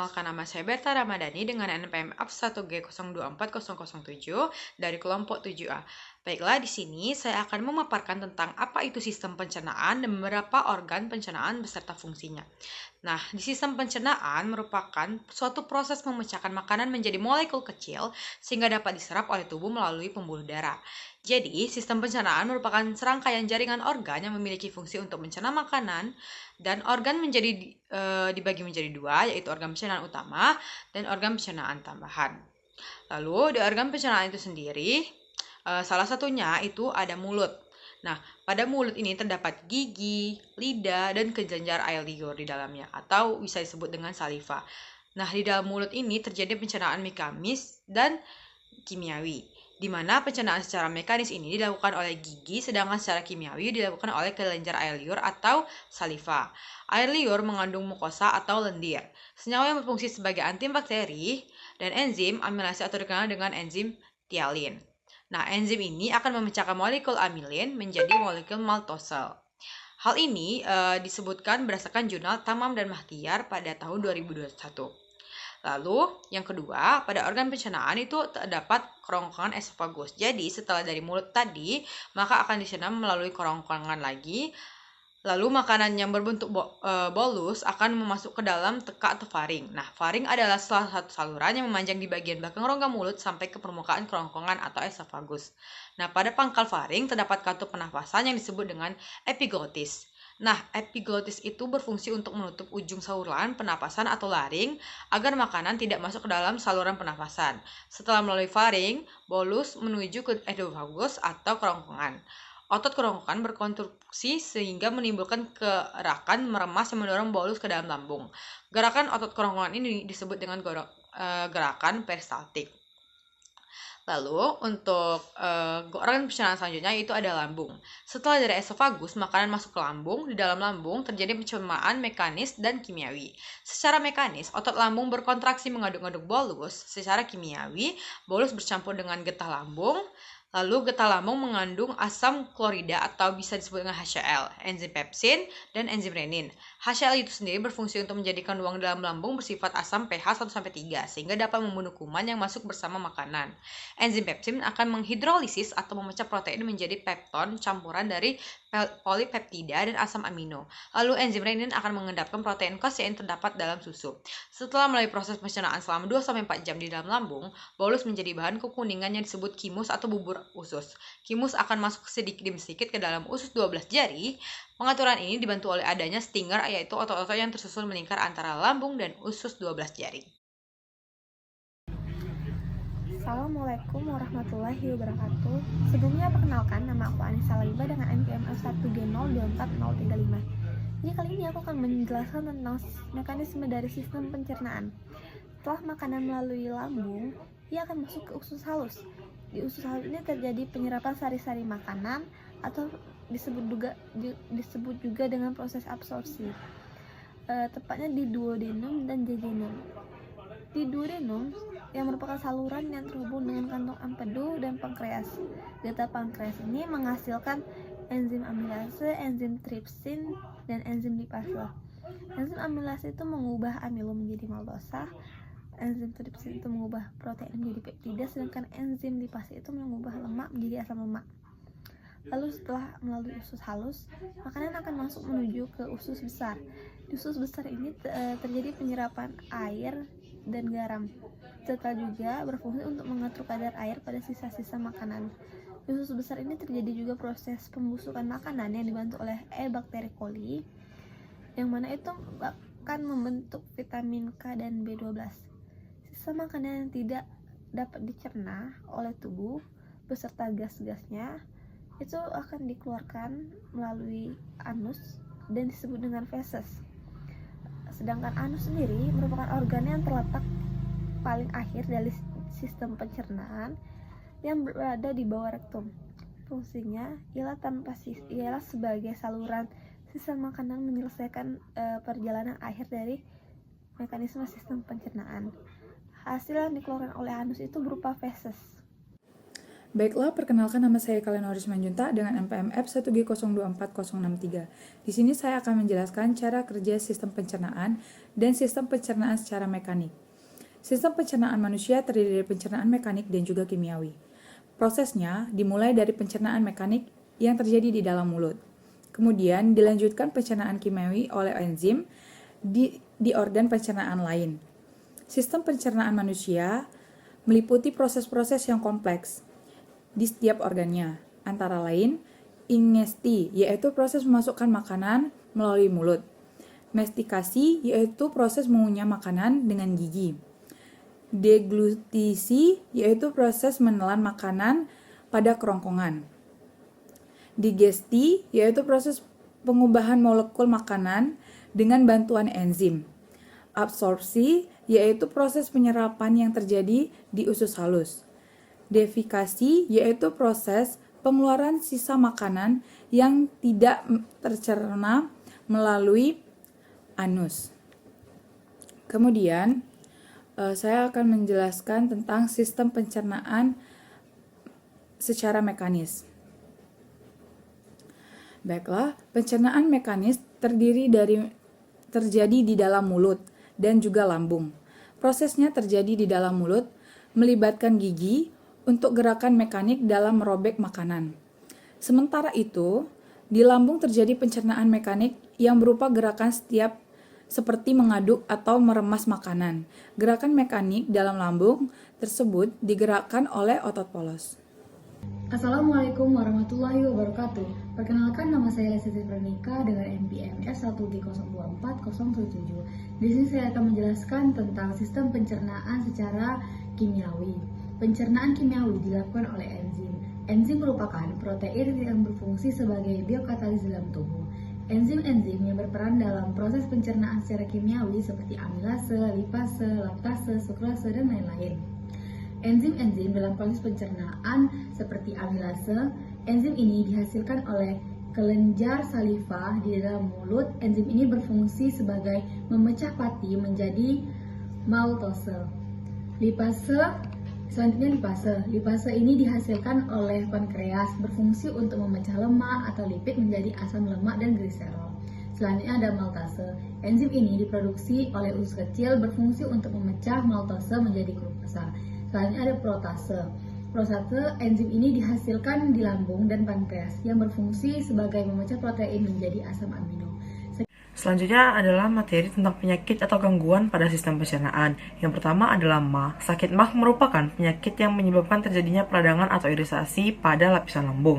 Perkenalkan, nama saya Berta Ramadhani dengan NPM AB1G024007 dari kelompok 7A. Baiklah, di sini saya akan memaparkan tentang apa itu sistem pencernaan dan beberapa organ pencernaan beserta fungsinya. Nah, di sistem pencernaan merupakan suatu proses memecahkan makanan menjadi molekul kecil sehingga dapat diserap oleh tubuh melalui pembuluh darah. Jadi, sistem pencernaan merupakan serangkaian jaringan organ yang memiliki fungsi untuk mencerna makanan, dan organ dibagi menjadi dua, yaitu organ pencernaan utama dan organ pencernaan tambahan. Lalu, di organ pencernaan itu sendiri, salah satunya itu ada mulut. Nah, pada mulut ini terdapat gigi, lidah, dan kelenjar air liur di dalamnya, atau bisa disebut dengan saliva. Nah, di dalam mulut ini terjadi pencernaan mekanis dan kimiawi, di mana pencernaan secara mekanis ini dilakukan oleh gigi, sedangkan secara kimiawi dilakukan oleh kelenjar air liur atau saliva. Air liur mengandung mukosa atau lendir, senyawa yang berfungsi sebagai antibakteri, dan enzim amilase atau dikenal dengan enzim tialin. Nah, enzim ini akan memecahkan molekul amilin menjadi molekul maltose. Hal ini disebutkan berdasarkan jurnal Tamam dan Mahtiar pada tahun 2021. Lalu, yang kedua, pada organ pencernaan itu terdapat kerongkongan esofagus. Jadi, setelah dari mulut tadi, maka akan dicerna melalui kerongkongan lagi. Lalu makanan yang berbentuk bolus akan masuk ke dalam tekak atau faring. Nah, faring adalah salah satu saluran yang memanjang di bagian belakang rongga mulut sampai ke permukaan kerongkongan atau esofagus. Nah, pada pangkal faring terdapat katup pernafasan yang disebut dengan epiglotis. Nah, epiglotis itu berfungsi untuk menutup ujung saluran pernapasan atau laring agar makanan tidak masuk ke dalam saluran pernapasan. Setelah melalui faring, bolus menuju ke esofagus atau kerongkongan. Otot kerongkongan berkonstruksi sehingga menimbulkan gerakan meremas yang mendorong bolus ke dalam lambung. Gerakan otot kerongkongan ini disebut dengan gerakan peristaltik. Lalu untuk organ pencernaan selanjutnya itu ada lambung. Setelah dari esofagus, makanan masuk ke lambung. Di dalam lambung terjadi pencernaan mekanis dan kimiawi. Secara mekanis, otot lambung berkontraksi mengaduk-aduk bolus. Secara kimiawi, bolus bercampur dengan getah lambung. Lalu getah lambung mengandung asam klorida atau bisa disebut dengan HCl, enzim pepsin, dan enzim renin. HCl itu sendiri berfungsi untuk menjadikan ruang dalam lambung bersifat asam pH 1-3 sehingga dapat membunuh kuman yang masuk bersama makanan. Enzim pepsin akan menghidrolisis atau memecah protein menjadi pepton campuran dari polipeptida dan asam amino. Lalu enzim renin akan mengendapkan protein kasein terdapat dalam susu. Setelah melalui proses pencernaan selama 2-4 jam di dalam lambung, bolus menjadi bahan kekuningan yang disebut kimus atau bubur usus. Kimus akan masuk sedikit demi sedikit ke dalam usus 12 jari. Pengaturan ini dibantu oleh adanya stinger, yaitu otot-otot yang tersusun melingkar antara lambung dan usus 12 jari. Assalamualaikum warahmatullahi wabarakatuh. Sebelumnya perkenalkan, nama aku Anissa Laiba dengan NPM 1G024035. Jadi kali ini aku akan menjelaskan tentang mekanisme dari sistem pencernaan. Setelah makanan melalui lambung, ia akan masuk ke usus halus. Di usus halus ini terjadi penyerapan sari-sari makanan atau disebut juga dengan proses absorpsi. Tepatnya di duodenum dan jejunum. Di duodenum yang merupakan saluran yang terhubung dengan kantong empedu dan pankreas. Getah pankreas ini menghasilkan enzim amilase, enzim tripsin, dan enzim lipase. Enzim amilase itu mengubah amilo menjadi maltosa, enzim tripsin itu mengubah protein menjadi peptida, sedangkan enzim lipase itu mengubah lemak menjadi asam lemak. Lalu setelah melalui usus halus, makanan akan masuk menuju ke usus besar. Di usus besar ini terjadi penyerapan air dan garam, serta juga berfungsi untuk mengatur kadar air pada sisa-sisa makanan. Di usus besar ini terjadi juga proses pembusukan makanan yang dibantu oleh E. bakteri coli, yang mana itu akan membentuk vitamin K dan B12. Sisa makanan yang tidak dapat dicerna oleh tubuh beserta gas-gasnya itu akan dikeluarkan melalui anus dan disebut dengan feses. Sedangkan anus sendiri merupakan organ yang terletak paling akhir dari sistem pencernaan yang berada di bawah rektum. Fungsinya ialah sebagai saluran sisa makanan menyelesaikan perjalanan akhir dari mekanisme sistem pencernaan. Hasil yang dikeluarkan oleh anus itu berupa feses. Baiklah, perkenalkan nama saya Kalenoris Manjunta dengan NPM F1G024063. Di sini saya akan menjelaskan cara kerja sistem pencernaan dan sistem pencernaan secara mekanik. Sistem pencernaan manusia terdiri dari pencernaan mekanik dan juga kimiawi. Prosesnya dimulai dari pencernaan mekanik yang terjadi di dalam mulut. Kemudian dilanjutkan pencernaan kimiawi oleh enzim di organ pencernaan lain. Sistem pencernaan manusia meliputi proses-proses yang kompleks di setiap organnya, antara lain ingesti, yaitu proses memasukkan makanan melalui mulut, mastikasi, yaitu proses mengunyah makanan dengan gigi, deglutisi, yaitu proses menelan makanan pada kerongkongan, digesti, yaitu proses pengubahan molekul makanan dengan bantuan enzim, absorpsi, yaitu proses penyerapan yang terjadi di usus halus, defikasi, yaitu proses pengeluaran sisa makanan yang tidak tercerna melalui anus. Kemudian, saya akan menjelaskan tentang sistem pencernaan secara mekanis. Baiklah, pencernaan mekanis terjadi di dalam mulut dan juga lambung. Prosesnya terjadi di dalam mulut, melibatkan gigi untuk gerakan mekanik dalam merobek makanan. Sementara itu, di lambung terjadi pencernaan mekanik yang berupa gerakan setiap seperti mengaduk atau meremas makanan. Gerakan mekanik dalam lambung tersebut digerakkan oleh otot polos. Assalamualaikum warahmatullahi wabarakatuh. Perkenalkan, nama saya Lesti Veronica dengan NPM F1G024077. Di sini saya akan menjelaskan tentang sistem pencernaan secara kimiawi. Pencernaan kimiawi dilakukan oleh enzim. Enzim merupakan protein yang berfungsi sebagai biokatalis dalam tubuh. Enzim-enzim yang berperan dalam proses pencernaan secara kimiawi seperti amilase, lipase, laktase, sukrase, dan lain-lain. Enzim-enzim dalam proses pencernaan seperti amilase, enzim ini dihasilkan oleh kelenjar saliva di dalam mulut. Enzim ini berfungsi sebagai memecah pati menjadi maltose. Selanjutnya lipase ini dihasilkan oleh pankreas, berfungsi untuk memecah lemak atau lipid menjadi asam lemak dan gliserol. Selanjutnya ada maltase. Enzim ini diproduksi oleh usus kecil, berfungsi untuk memecah maltose menjadi glukosa. Selanjutnya ada protase. Enzim ini dihasilkan di lambung dan pankreas yang berfungsi sebagai memecah protein menjadi asam amino. Selanjutnya adalah materi tentang penyakit atau gangguan pada sistem pencernaan. Yang pertama adalah MAH. Sakit MAH merupakan penyakit yang menyebabkan terjadinya peradangan atau irisasi pada lapisan lambung.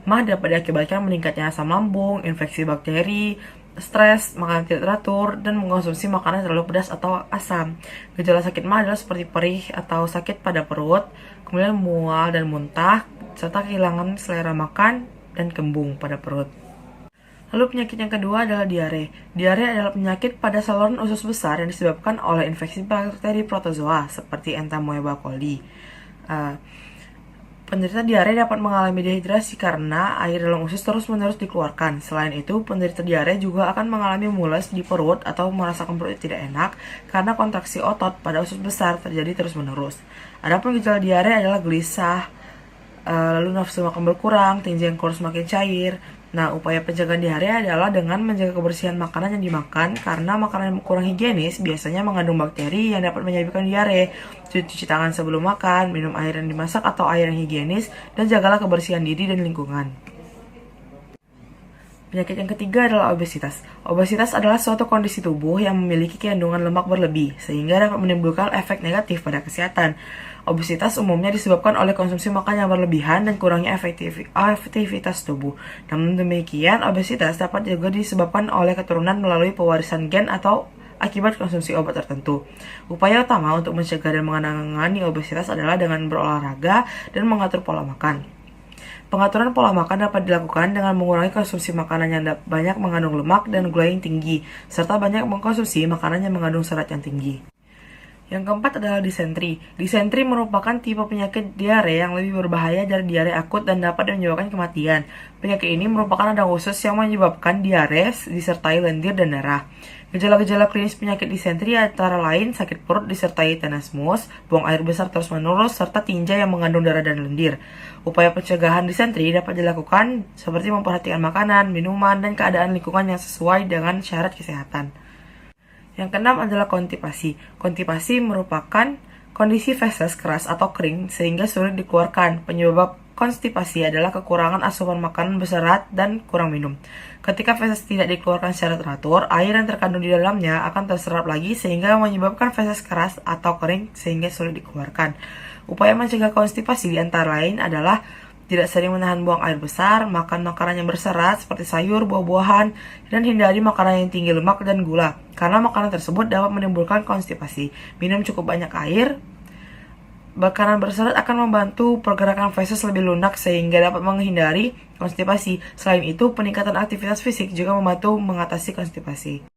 MAH dapat diakibatkan meningkatnya asam lambung, infeksi bakteri, stres, makanan tidak teratur, dan mengkonsumsi makanan terlalu pedas atau asam. Gejala sakit MAH adalah seperti perih atau sakit pada perut, kemudian mual dan muntah, serta kehilangan selera makan dan kembung pada perut. Lalu penyakit yang kedua adalah diare. Diare adalah penyakit pada saluran usus besar yang disebabkan oleh infeksi bakteri protozoa seperti Entamoeba coli. Penderita diare dapat mengalami dehidrasi karena air dalam usus terus-menerus dikeluarkan. Selain itu, penderita diare juga akan mengalami mules di perut atau merasakan perut tidak enak karena kontraksi otot pada usus besar terjadi terus-menerus. Adapun gejala diare adalah gelisah, lalu nafsu makan berkurang, tinggi yang kurus semakin cair. Nah, upaya pencegahan diare adalah dengan menjaga kebersihan makanan yang dimakan, karena makanan yang kurang higienis biasanya mengandung bakteri yang dapat menyebabkan diare. Cuci tangan sebelum makan, minum air yang dimasak atau air yang higienis, dan jagalah kebersihan diri dan lingkungan. Penyakit yang ketiga adalah obesitas. Obesitas adalah suatu kondisi tubuh yang memiliki kandungan lemak berlebih, sehingga dapat menimbulkan efek negatif pada kesehatan. Obesitas umumnya disebabkan oleh konsumsi makan yang berlebihan dan kurangnya efektivitas tubuh. Namun demikian, obesitas dapat juga disebabkan oleh keturunan melalui pewarisan gen atau akibat konsumsi obat tertentu. Upaya utama untuk mencegah dan menangani obesitas adalah dengan berolahraga dan mengatur pola makan. Pengaturan pola makan dapat dilakukan dengan mengurangi konsumsi makanan yang banyak mengandung lemak dan gula yang tinggi, serta banyak mengkonsumsi makanan yang mengandung serat yang tinggi. Yang keempat adalah disentri. Disentri merupakan tipe penyakit diare yang lebih berbahaya dari diare akut dan dapat menyebabkan kematian. Penyakit ini merupakan radang usus yang menyebabkan diare disertai lendir dan darah. Gejala-gejala klinis penyakit disenteri antara lain sakit perut disertai tenesmus, buang air besar terus-menerus, serta tinja yang mengandung darah dan lendir. Upaya pencegahan disenteri dapat dilakukan seperti memperhatikan makanan, minuman, dan keadaan lingkungan yang sesuai dengan syarat kesehatan. Yang keenam adalah konstipasi. Konstipasi merupakan kondisi feses keras atau kering sehingga sulit dikeluarkan. Penyebab konstipasi adalah kekurangan asupan makanan berserat dan kurang minum. Ketika feses tidak dikeluarkan secara teratur, air yang terkandung di dalamnya akan terserap lagi sehingga menyebabkan feses keras atau kering sehingga sulit dikeluarkan. Upaya mencegah konstipasi di antara lain adalah tidak sering menahan buang air besar, makan makanan yang berserat seperti sayur, buah-buahan, dan hindari makanan yang tinggi lemak dan gula, karena makanan tersebut dapat menimbulkan konstipasi. Minum cukup banyak air. Makanan berserat akan membantu pergerakan feses lebih lunak sehingga dapat menghindari konstipasi. Selain itu, peningkatan aktivitas fisik juga membantu mengatasi konstipasi.